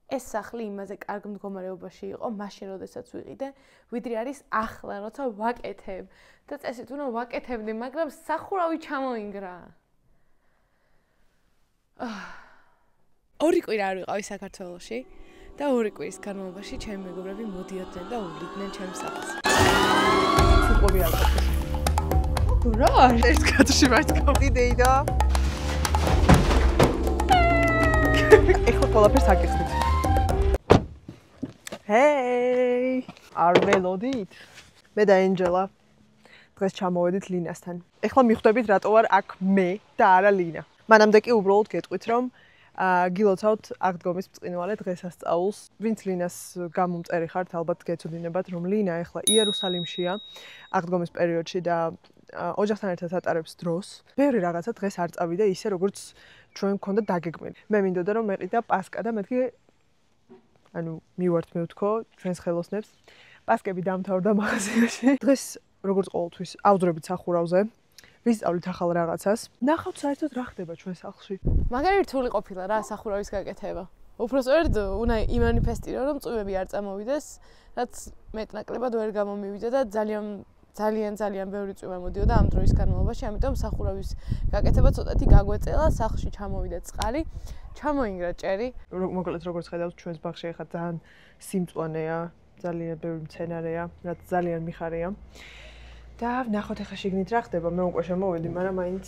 ეს სახლი იმაზე კარგ მდგომარეობაში იყო მაშინ როდესაც ვიყიდე, ვიდრე არის ახლა, როცა ვაკეთებ და წესით უნდა ვაკეთებდი, მაგრამ სახურავი ჩამოინგრა. ორი კვირა არ ვიყავი საქართველოში და ორი კვირის განმავლობაში ჩემი მეგობრები მოდიოდნენ და უვლიდნენ ჩემს სახლს. ფუტკოვი არ გაქვს. რა? ეს კადრში მაინც გავდიდეი და ეხლა ყველაფერს აკეთებ. ჰეი! არ ველოდით? მე და ენჯელა დღეს ჩამოვედით ლინასთან. ეხლა მიხვდებით რატო ვარ აქ მე და არა ლინა. მანამდე კი უბრალოდ გეტყვით რომ გილოცავთ აღდგომის ბრწყინვალე დღესასწაულს. ვინც ლინას გამომწერი ხართ, ალბათ გეცოდინებათ რომ לינה ეხლა იერუსალიმშია აღდგომის პერიოდში და ოჯახთან ერთად ატარებს დროს. ბევრი რაღაცა დღეს არ წავიდა ისე როგორც ჩვენ გქონდა დაგეგმილი. მე მინდოდა რომ მეყიდა პასკა და მეთქი მივართ მივთქო ჩვენს ხელოსნებს. პასკები დამთავრდა მაღაზიაში. დღეს როგორც ყოველთვის ავძრებით სახურავზე. ვისწავლით ახალ რაღაცას. ნახავთ საერთოდ რა ხდება ჩვენ სახლში. მაგარი რთული ყოფილა რა სახურავის გაკეთება. უпростоერთ უნდა იმანიფესტირო რომ წვიმები არ წამოვიდეს, რაც მეტნაკლებად ვერ გამომივიდა და ძალიან ბევრი წვიმა მოდიოდა ამ დროის განმავლობაში, ამიტომ სახურავის გაკეთება ცოტათი გაგვეწელა, სახლში ჩამოვიდა წყალი, ჩამოინგრა ჭერი. მოკლედ როგორც ხედავთ ჩვენს ბაღში ახლა ძალიან სიმწვანეა, ძალიან ბევრი მცენარეა, რაც ძალიან მიხარია. და ვნახოთ ახლა შიგნით რა ხდება, მე უკვე შემოვედი, მაგრამ მაინც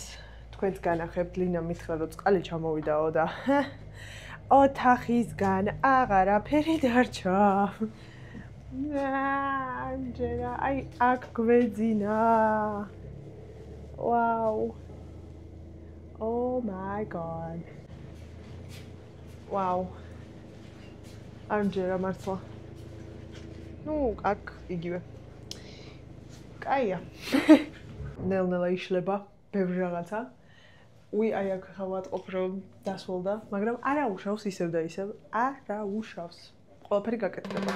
თქვენს განახებთ, ლინა მითხრა რომ წყალი ჩამოვიდაო და ოთახისგან აღარაფერი დარჩა. ამჯერა აი აქ გვეძინა. ვაუ. Oh my god. ვაუ. ამჯერა მართლა. ნუ აქ იგივე. კაია. ნელ-ნელა იშლება ბევრი რაღაცა. აი აქ ხა ვატყობ რომ დასვოლდა, მაგრამ არა უშავს ისევ და ისევ. არა უშავს. ყველაფერი გაკეთდება.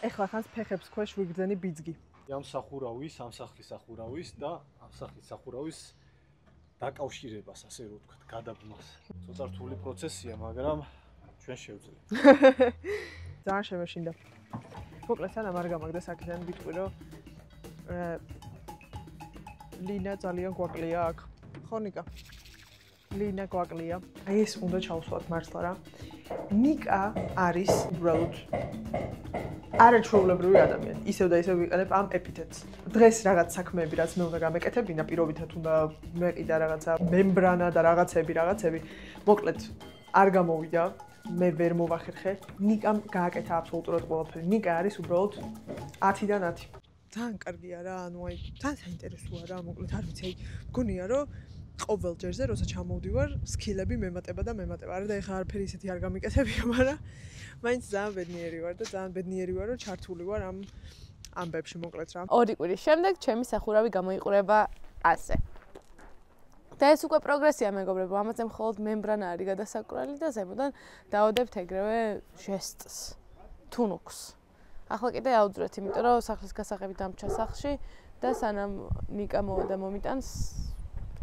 ეხლა ხანს ფეხებს ქვეშ ვიგრძენი ბიძგი. ამ სახურავის, ამ სახლის სახურავის და ამ სახლის სახურავის დაკავშირებას, ასე რომ ვთქვათ, გადაბმას. ცოტა რთული პროცესია, მაგრამ ჩვენ შევძლებთ. ძალიან შემეშინდა. მოკლედ სანამ არ გამაგდეს აქედან ვიტყვი რომ ლინა ძალიან გვაკლია აქ. ხო ნიკა? ლინა გვაკლია. აი ეს უნდა ჩავსვათ მართლა რა. ნიკა არის უბრალოდ არაჩვეულებრივი ადამიანი. ისევ და ისევ ვიყენებ ამ ეპითეტს. დღეს რაღაც საქმეები რაც მე უნდა გამეკეთებინა, პირობითად უნდა მეყიდა რაღაცა მემბრანა და რაღაცები. მოკლედ არ გამოვიდა. მე ვერ მოვახერხე. ნიკამ გააკეთა აბსოლუტურად ყველაფერი. ნიკა არის უბრალოდ 10-დან 10. ძალიან კარგია რა, აი ძალიან საინტერესოა რა, მოკლედ არ ვიცი, მგონია რომ ყოველ ჯერზე როცა ჩამოვდივარ, სკილები მემატება. არა და ეხლა არაფერი ისეთი არ გამიკეთებია, მაგრამ მაინც ძალიან ბედნიერი ვარ და ძალიან ბედნიერი ვარ რომ ჩართული ვარ ამ ამბებში მოკლედ რა. ორი კვირის შემდეგ ჩემი სახურავი გამოიყურება ასე. და ეს უკვე პროგრესია მეგობრებო, ამაზე მხოლოდ მემბრანა არის გადასაკვრალი და ზემოდან დავადებთ ეგრევე ჟესტს, თუნუქს. ახლა კიდე აუძვრეთ, იმიტომ რომ სახლის გასაღები დამჭა სახლში და სანამ ნიკა მოვა და მომიტანს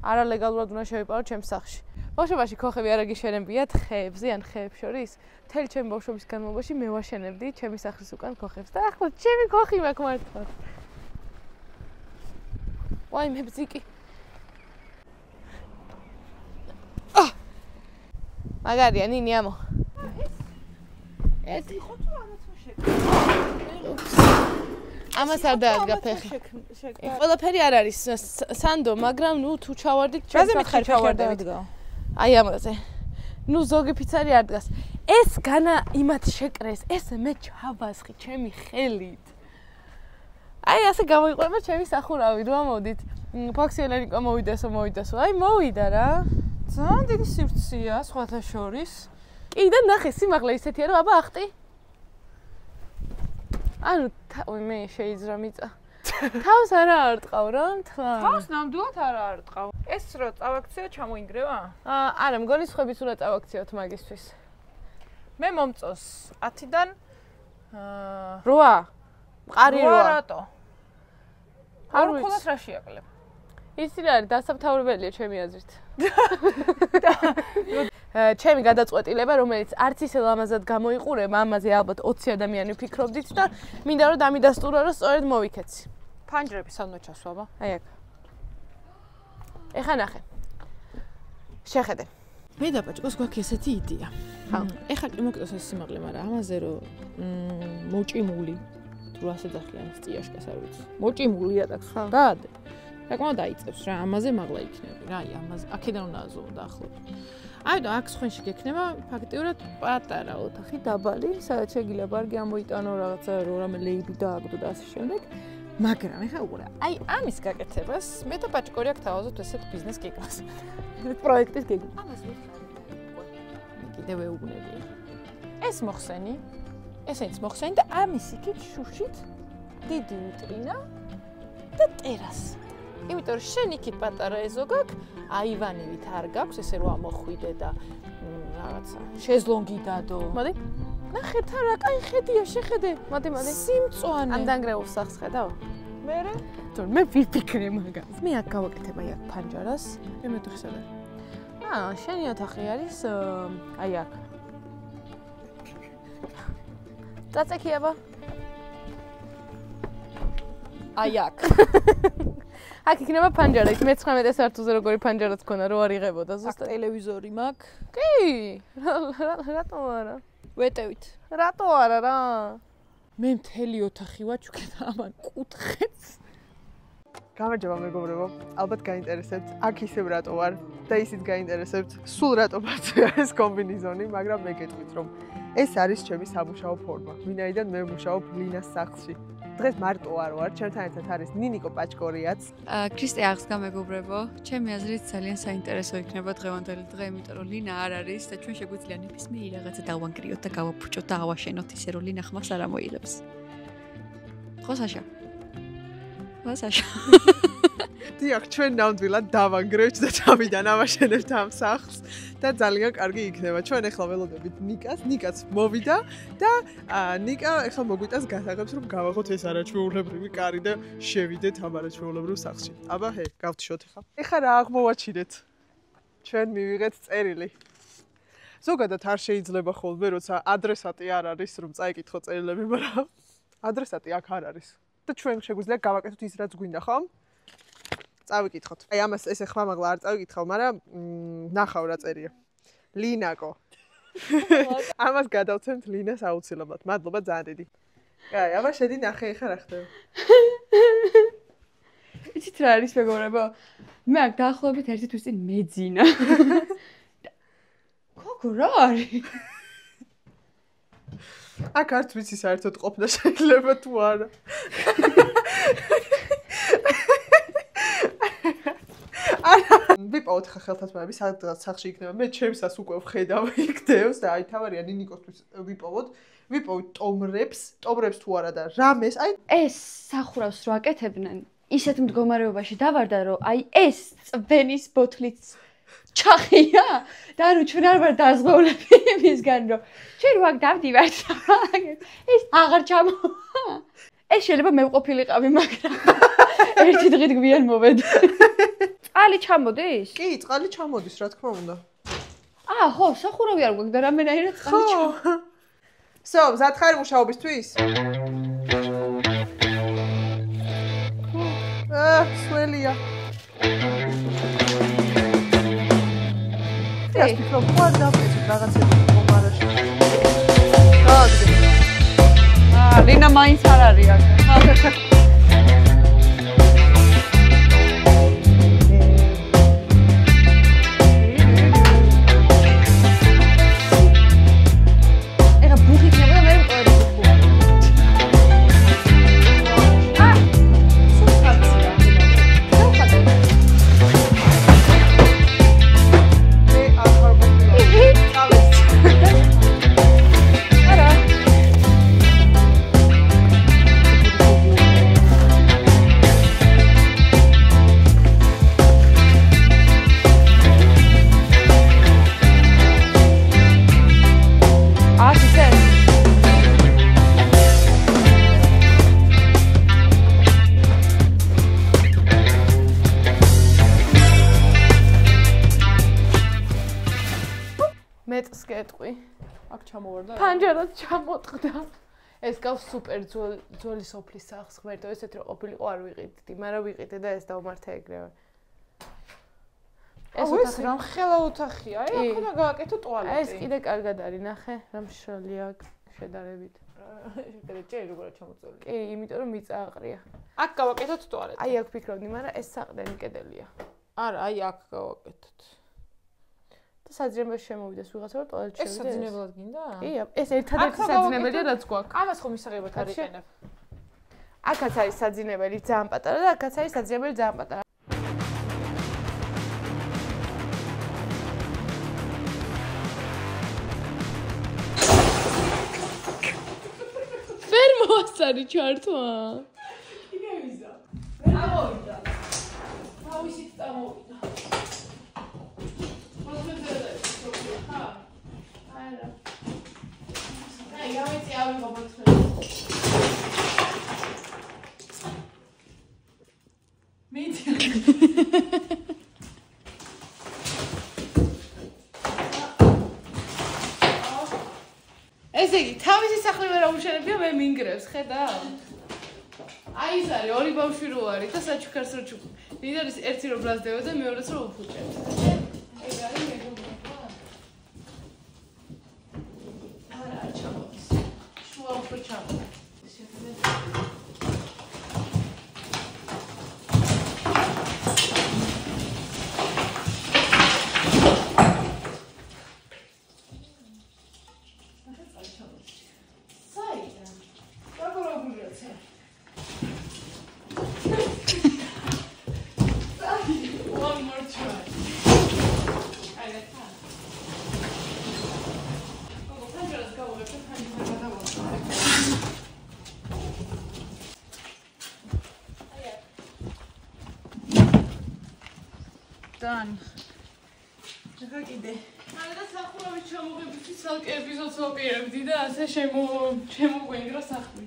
არალეგალურად უნდა შევიპარო ჩემს სახლში. ბავშვობაში ქოხები არ აგიშენებიათ ხეებზე ან ხეებს შორის. მთელი ჩემი ბავშვობის განმავლობაში მე ვაშენებდი ჩემი სახლის უკან ქოხებს და ახლა ჩემი ქოხი მაქვს მართლა. ვაი მე ბზიკი. მაგარია ნინი ამო. ერთი ხო თუ ამას ამას არ დაადგა ფეხი. ყველაფერი არ არის სანდო, მაგრამ ნუ თუ ჩავარდით ჩვენს სახში ჩავარდებით. აი ამაზე. ნუ ზოგი ფიცარი არ დგას. ეს განა იმათ შეკრეს, ეს მე ჩავასხი ჩემი ხელით. აი ასე გამოიყურება ჩემი სახურავი, რა მოდით. ფაქსიელენიკა მოვიდასო. აი მოვიდა რა. ძალიან დიდი სივრცეა სხვათა შორის. კი და ნახე სიმაღლე ისეთია რომ აბა ახტი. ანუ მე შეიძრა მიწა. თავს არა არტყავ რა მთლა. თავს ნამდვილად არ არტყავ. ეს რო წავაქციო ჩამოინგრევა? არა, მგონი სხვები სულ წავაქციოთ მაგისთვის. მე მომწონს 10-დან 8. მყარი 8. რატო? არ უყოლას რა შეაკლებ? ისი რა არის დასამთავრებელია ჩემი აზრით. ჩემი გადაწყვეტილება, რომელიც არც ისე ლამაზად გამოიყურება, ამაზე ალბათ 20 ადამიანი ვფიქრობდით და მინდა რომ დამიდასტურა, რომ სწორედ მოვიქეცი. ფანჯრები სანო ჩასვაბა? აი აქ. ეხა ნახე. შეხედე. მე და ბაჭკოს გვაქვს ესეთი იდეა. ხა, ეხა კი მოკიდოს ეს სიმაღლე, მაგრამ ამაზე რომ მოჭიმული თუ ასე დახიან სტიაშკას არ ვიცი. მოჭიმულია და ხა. დაადე. საკმაოდ დაიწევს რა, ამაზე მაღლა იქნები რა, აი ამაზე. აქედან უნდა აზოვო დაახლოებით. აი და აქ სხვენში გექნება ფაქტიურად პატარა ოთახი დაბალი, სადაც შეგიძლია ბარგი ამოიტანო რაღაცა რამე ლეიბი დააგდო და ასე შემდეგ. მაგრამ ეხა უყურე, აი ამის გაკეთებას მე და ბაჭკორი აქ თავაზობთ ესეთ ბიზნეს გეგმას. პროექტის გეგმა. ამას კიდევ ეუბნები. ეს მოხსენი, ესეც მოხსენი და ამის იქით შუშით დიდი ვიტრინა და ტერასი. იმიტომ რომ შენ იქით პატარა ეზო გაქვს, აივანივით არ გაქვს, ესე რომ ამოხვიდე და რაღაცა შეზლონგი დადო. მოდი. ნახეთ რა, კაი ხედია, შეხედე. მოდი. სიმწვანე. ამ დანგრეულ სახს ხედავ? მერე? თორე მე ვიფიქრე მაგას. მე აქ გავაკეთებ აი აქ ფანჯარას. მე მეთხსა და. შენი ოთახი არის აი აქ. წაწექიება. აი აქ. აქ იქნება ფანჯარა, ის მე-19 სართულზე როგორი ფანჯარაც ქონა, რო არ იღებოდა ზუსტად. ტელევიზორი მაქვს? კი. რატო არა? ვეტევით. რატო არა რა? მე მთელი ოთახი ვაჩუქე და ამან კუთხეც. გამარჯობა მეგობრებო, ალბათ გაინტერესებთ, აქ ისევ რატო ვარ და ისიც გაინტერესებთ, სულ რატო მარტივია ეს კომბინიზონი, მაგრამ მე გეტყვით რომ ეს არის ჩემი სამუშაო ფორმა, ვინაიდან მე ვმუშაობ ლინას სახლში. დღეს მარტო არ ვარ, ჩემთან ერთად არის ნინიკო პაჭკორიაც. ქრისტე აღსგა მეგობრებო, ჩემი აზრით ძალიან საინტერესო იქნება დღევანდელი დღე, იმიტომ რომ ლინა არ არის და ჩვენ შეგვიძლია ნებისმიერი რაღაცა დავანგრიოთ და გავაფუჭოთ და ავაშენოთ ისე რომ ლინა ხმას არ ამოიღებს. ხო საშა? ხო საშა? დიახ, ჩვენ ნამდვილად დავანგრევთ და თავიდან ავაშენებთ ამ სახლს და ძალიან კარგი იქნება. ჩვენ ახლა ველოდებით ნიკაც მოვიდა და ნიკა ახლა მოგვიტანს გასაღებს რომ გავაღოთ ეს არაჩვეულებრივი კარი და შევიდეთ ამ არაჩვეულებრივ სახლში. აბა ჰე, გავთიშოთ ახლა. ეხლა რა აღმოვაჩინეთ? ჩვენ მივიღეთ წერილი. ზოგადად არ შეიძლება ხოლმე, როცა ადრესატი არ არის, რომ წაიკითხო წერილები, მაგრამ ადრესატი აქ არ არის. და ჩვენ შეგვიძლია გავაკეთოთ ის რაც გვინდა, ხო? წავიკითხოთ. აი ამას ესე ხმამაღლა არ წავიკითხავ, მაგრამ ნახავ რა წერია. ლინაკო. ამას გადავცემთ ლინას აუცილებლად. მადლობა ძალიან დიდი. აი, აბა შედი ნახე ხა რა ხდება. იცით რა არის მეგობრებო? მე აქ დაახლოებით ერთი თვის წინ მეძინა. გოგო რა არის? აქ არც ვიცი საერთოდ ყოფნა შეიძლება თუ არა. ვიპოვოთ ხა ხელთათმები, სადღაც სახში იქნება. მე ჩემსას უკვე ვხედავ იქ დევს და აი თავარია ნინიკოსთვის ვიპოვოთ ტომრებს თუ არა და რამეს, აი ეს სახურავს რო აკეთებდნენ, ისეთ მდგომარეობაში დავარდა რომ აი ეს წვენის ბოთლიც ჩახია და ანუ ჩვენ არ ვარ დაზღვეულები იმისგან რომ ჩვენ ვაკ დავდივართ ეს აღარ ჩამო ეს შეიძლება მე ვყოფილიყავი მაგრამ ერთი დღით გვიან მოვედი წყალი ჩამოდის? კი, წყალი ჩამოდის, რა თქმა უნდა. ხო, სახურავი არ გვაქვს და რამენაირად წყალი ჩამოდის. всё, მზად ხარ მუშაობისთვის? სველია. ეს ფიქრობ, ხო არ დავწერ რაღაცები მომარაში. ლინა მაინც არ არის აქ. მეტს გეტყვი. აქ ჩამოვარდა. ფანჯარად ჩამოტყდა. ეს გავს სუპერ ძველი სოფლის სახლს ღმერთო, ესეთ რო ყოფილიყო არ ვიყიდდი, მაგრამ ვიყიდე და ეს დავმართა ეგრევე. ეს ოთახი რამ ხელა ოთახია? აი, აქ უნდა გააკეთო ტუალეტი. ეს კიდე კარგად არის, ნახე, რამ შრალია შედარებით. შედარებით როგორ ჩამოწოლი? კი, იმიტომ რომ მიწააყრია. აქ გავაკეთოთ ტუალეტი. აი, აქ ვფიქრობდი, მაგრამ ეს საყდენი კედელია. არა, აი აქ გავაკეთოთ. და საძინებელში შემოვიდეს ვიღაცა რომ ტუალეტში ეს საძინებლად გინდა? კი, ეს ერთადერთი საძინებელია რაც გვაქვს. ამას ხომ ისაღებად არ იყენებ. აქაც არის საძინებელი ძალიან პატარა და აქაც არის საძინებელი ძალიან პატარა. ვერ მოასწარი ჩართვა. კიდე ვიზა. ამოვიდა. თავისით წამოვიდა. ესე იგი, თავისი სახლი ვერ აუშენებია, მე მინგრევს, ხედავ? აი ეს არის, ორი ბავშვი რო არის და საჩუქარს რო ჩუქ. ნიდერის ერთი რო ბრაზდება და მეორეც რო უფუჭებს. ეგ არის მეგობრებო. არა, ჩამოდის. შუა უფრო ჩამოდის. დან. ახლა კიდე. არა და სახურავის ჩამოღებისთვის ცალკე ეპიზოდს ვაპირებდი და ასე შემოგვენგრა სახლი.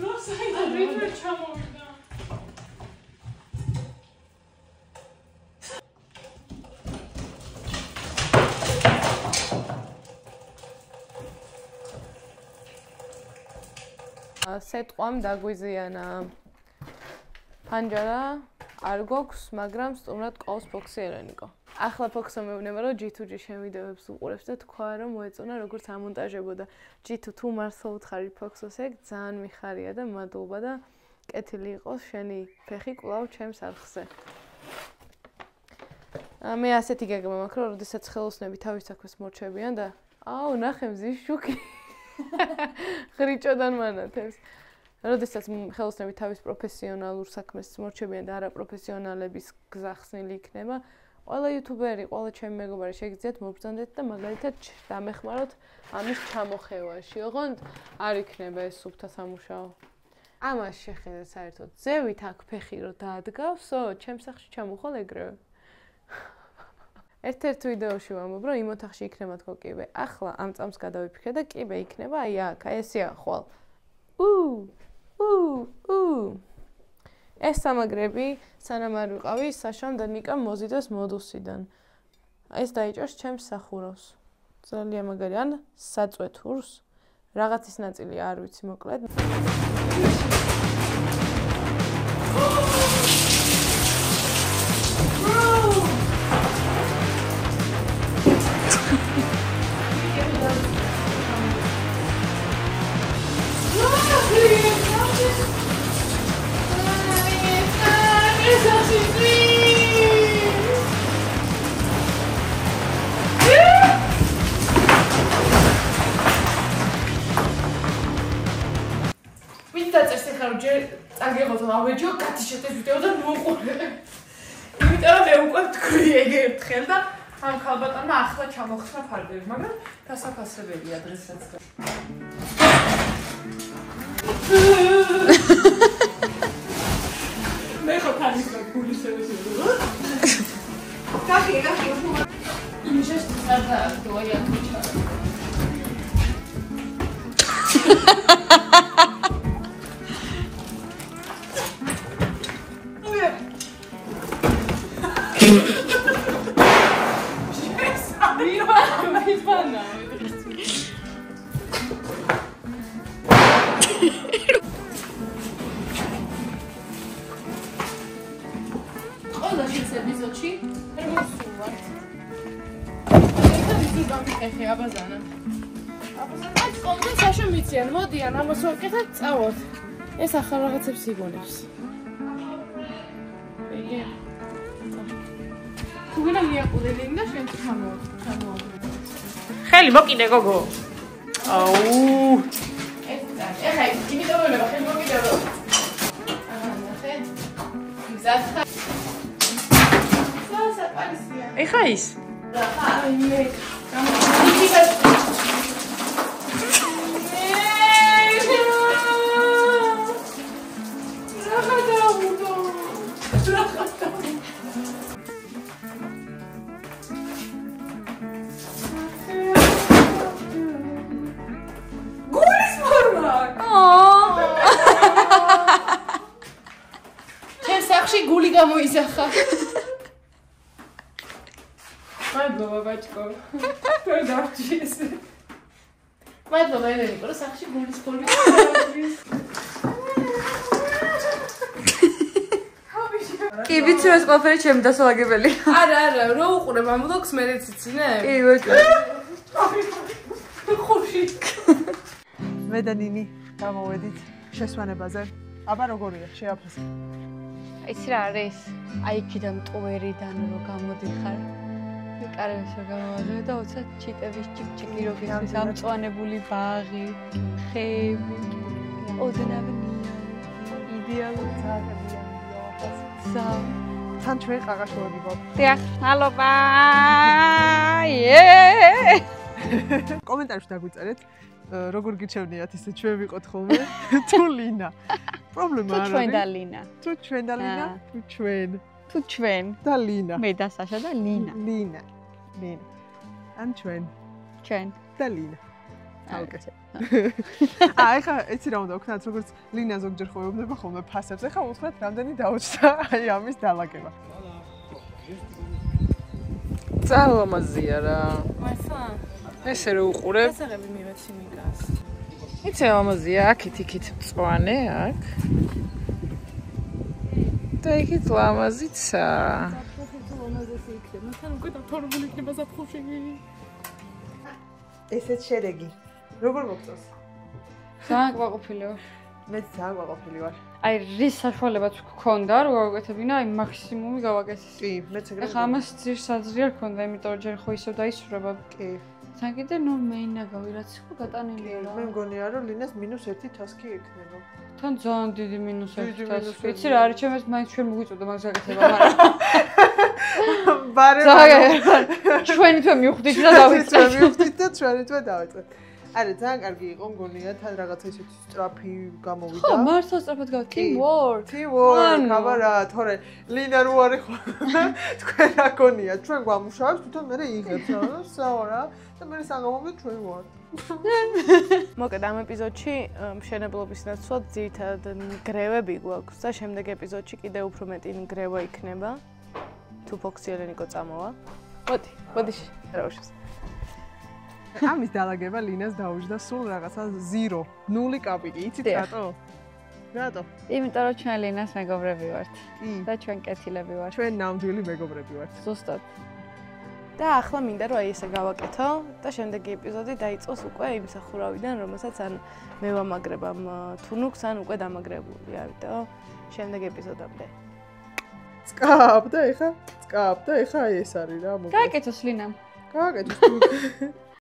რო საერთოდ რითმე ჩამოვიდა. სეტყვამ დაგვიზიანა ფანჯარა არ გვაქვს, მაგრამ სტუმრად ყავს ფოქსი ერენიკო. ახლა ფოქსო მეუბნება, რომ G2G შევიდეოებს უყურებს და თქვა, რომ მოეწონა როგორც ამონტაჟებოდა. G2 თუ მართლა უთხარი ფოქსოს ეგ ძალიან მიხარია და მადლობა და კეთილი იყოს შენი ფეხი კვლავ ჩემს არხზე. მე ასეთი გეგმა მაქვს, რომ როდესაც ხელოსნები თავის საქმეს მორჩებიან და აუ, ნახე მზის შუქი. ხრიჭოდან მანათებს. როდესაც ხელოსნები თავის პროფესიონალურ საქმეს მორჩებიან და არა პროფესიონალების გზა ხსნილი იქნება, ყველა იუთუბერი, ყველა ჩემი მეგობარი შეგიძლიათ მობრძანდეთ და მაგალითად დამეხმაროთ ამის ჩამოხევაში. ოღონდ არ იქნება ეს სუფთა სამუშაო. ამას შეხედე საერთოდ ზევით აქ ფეხი რო დაადგავსო, ჩემს სახლში ჩამოხვალ ეგრევე. ერთ-ერთ ვიდეოში ვამბობ, რომ იმ ოთახში იქნება თქო კიბე. ახლა ამ წამს გადავიფიქრე და კიბე იქნება აი აქ, აი ესეა ხვალ. ეს სამაგრები სანამ არ ვიყავი საშამ და ნიკამ მოზიდეს მოდუსიდან. ეს დაიჭერს ჩემს სახურავს. ძალიან მაგარი, ან საწვეთურს. რაღაცის ნაწილი არ ვიცი მოკლედ. ავეჯო გათიშეთეს ვიდეო და მოუყურე. იმიტომ რომ მე უკვე თქვი ეგ ერთხელ და ამ ქალბატონმა ახლა ჩამოხსნა ფარდები, მაგრამ დასაფასებელია დღესაც. მე ხო თავის გულისების ვიდეო. კახი. იმჟეს სადა დოია ქუჩა. მოვსულვართ. ეს ის გამიხეხე აბაზანა. აბაზანა სკოლიდან საშენ მიციან, მოდიან, ამას ვაკეთებ, წავოთ. ეს ახალ რაღაცებს იგონებს. იგი. თუ ვინა მიაყურებელი და შენ ჩამოვა. ხელი მოკიდე გოგო. აუ. ეხა იმიტომ რომ ხელი მოკიდე რომ. ნახე. მზადხა. სასაპალისია. ეხა ის. რა, მე. გული გამოიზახა. მადლობა ბაჭკო. თქვენ დავჭის. მადლობა ელენიკო, რომ სახში გულის ფორმი გავაძვის. კი, ვიცი რომ ეს ყველაფერი ჩემი დასალაგებელი. არა, რო უყურებ ამ ვლოგს მე რეციცინე? კი, ბაჭკო. ხუში. მე და ნინი გამოვედით შესვენებაზე. აბა როგორია, შეაფასე. იცი რა არის? აი იქიდან ტოვერიდან რო გამოდიხარ. კარებს რო გამოვაძებ და უცად ჩიტების ჩიკჩიკი რო გიხრის ამწვანებული ბაღი, ხეები, ოდნავი იდეალური ძაღლია. თან ჩვენ ყაღაშოვები ვარ. დიახ, მადლობა. კომენტარებში დაგვიწერეთ, როგორ გიჩვენიათ ისე ჩვენ ვიყოთ ხოლმე თუ ლინა. პრობლემა არ არის. თუ ჩვენ და ლინა. თუ ჩვენ და ლინა, თუ ჩვენ. თუ ჩვენ და ლინა. მე და საშა და ლინა. ლინა. ან ჩვენ. ჩვენ და ლინა. ოკეი. ეხა ეცი რა უნდა ვქნათ, როგორც ლინა ზოგჯერ ხოვებდება ხოლმე ფასებს. ეხა უთხრათ, რამდენი დაუჭდა აი ამის დალაგება. ძალამაზია რა. მასა. ესე რო უყურებ. დასაღები მივეცი მიგას. იცი ამაზია, აქეთ მწვანე, აქ. და იქით ლამაზიცა. ლამაზესი იქნება, მათთან უკვე დათორებული იქნება საფხუში. ესეც შედეგი. როგორ მოგწონს? ძალიან ყვაყოფილი ვარ. მე ძალიან ყვაყოფილი ვარ. აი რის საშუალებაც გქონდა რომ გავაკეთებინა, აი მაქსიმუმი გავაკეთე. კი, მეც ეგრე. ეხლა ამას ძირსაძრია გქონდა, იმიტომ რომ ჯერ ხო ისევ დაისურვება. კი. თან კიდე ნუ მეინა გავირაც ხო გატანილია რა. მე მგონია რომ ლინას -1 თასკი ექნება. თან ძალიან დიდი -1 დიდი თასკი. -1. იცი რა არის ჩემს მაინც ჩვენ მოგვიწოდა მაგ საკეთება, მაგრამ ბარე ჩვენი თვე მივხვდით და დავიწყეთ. მივხვდით და ჩვენი თვე დავიწყეთ. არა, ძალიან კარგი იყო, მგონია, თან რაღაცა ისეთი სწრაფი გამოვიდა. ხო, მართლა სწრაფად გავა. Teamwork. Teamwork, აბარა, თორე ლინა რო არის ხო? თქვენ რა გონია, ჩვენ გვამუშავებს, თვითონ მე იღებს რა, საო რა. და მე საგამოვიდეთ ჩვენ ვარ. მოკედ ამ ეპიზოდში მშენებლობის ნაცვლად ძირითადად ნგრევები გვაქვს და შემდეგ ეპიზოდში კიდევ უფრო მეტი ნგრევა იქნება. თუ ფოქსი ელენიკო წამოვა. მოდი რაუშეს. ამის დალაგება ლინას დაუჯდა სულ რაღაცა 0, 0 კაპიკი, იცით რატო? რატო? იმიტომ რომ ჩვენ ლინას მეგობრები ვართ კი. და ჩვენ კეთილები ვართ. ჩვენ ნამდვილი მეგობრები ვართ. ზუსტად. და ახლა მინდა რომ აი ესე გავაკეთო და შემდეგი ეპიზოდი დაიწყოს უკვე იმ სახურავიდან, რომელსაც ან მე ვამაგრებ ამ თუნუქს, ან უკვე დამაგრებულია, ამიტომ შემდეგ ეპიზოდამდე. წკაპ და ეხა აი ეს არის რა, მოგე. გააკეთოს ლინამ. გააკეთოს.